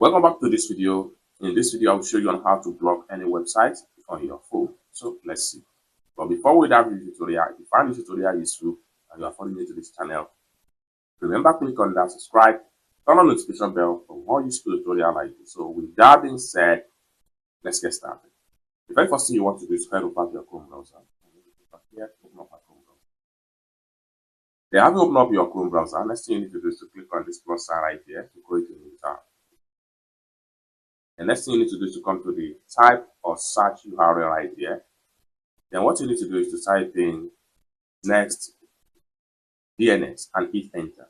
Welcome back to this video. In this video, I will show you on how to block any website on your phone. So let's see. But before we dive into the tutorial, if you find this tutorial useful and you are following me to this channel, remember click on that subscribe, turn on the notification bell for more useful tutorial like this. So with that being said, let's get started. The very first thing you want to do is head over to your Chrome browser. Here, open up my Chrome browser. Then having opened up your Chrome browser, next thing you need to do is to click on this plus sign right here to create a new tab. The next thing you need to do is to come to the type or search URL right here. Then what you need to do is to type in next DNS and hit enter.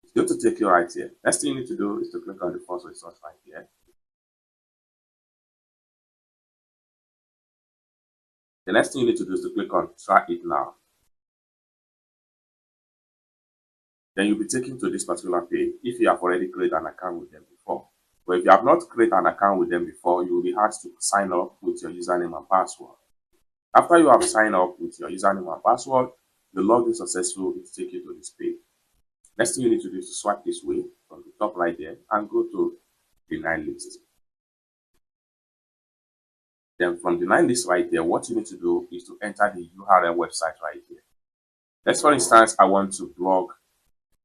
It's going to take you right here. Next thing you need to do is to click on the first resource right here. The next thing you need to do is to click on try it now. Then you'll be taken to this particular page if you have already created an account with them before. But if you have not created an account with them before, you will be asked to sign up with your username and password. After you have signed up with your username and password, the login successful will take you to this page. Next thing you need to do is to swipe this way from the top right there and go to deny list. Then from deny list right there, what you need to do is to enter the URL website right here. Let's for instance, I want to blog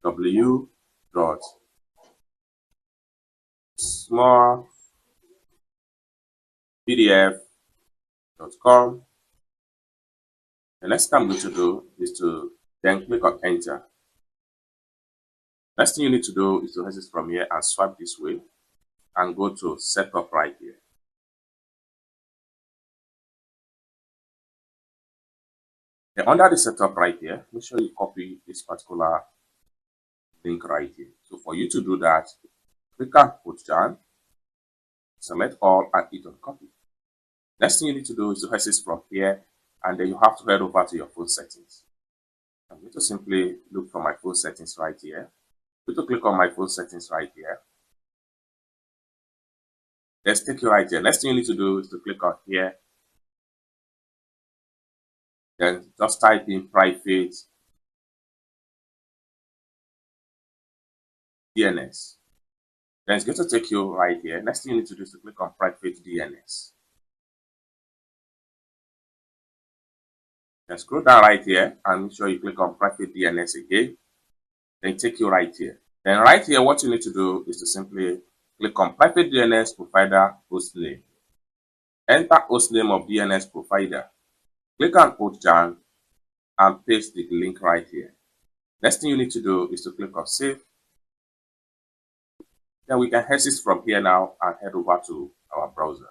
w.smallpdf.com. The next thing I'm going to do is to then click on enter. Next thing you need to do is to exit from here and swipe this way and go to setup right here. Then under the setup right here, make sure you copy this particular link right here. So for you to do that, click on put down, select all and hit on copy. Next thing you need to do is to exit from here and then you have to head over to your phone settings. I'm going to simply look for my phone settings right here. I'm going to click on my phone settings right here. Let's take you right here. Next thing you need to do is to click on here. Then just type in private DNS. Then it's going to take you right here. Next thing you need to do is to click on private DNS. Then scroll down right here and make sure you click on private DNS again. Then take you right here. Then right here, what you need to do is to simply click on private DNS provider hostname. Enter hostname of DNS provider. Click on put down and paste the link right here. Next thing you need to do is to click on save. Then we can exit from here now and head over to our browser.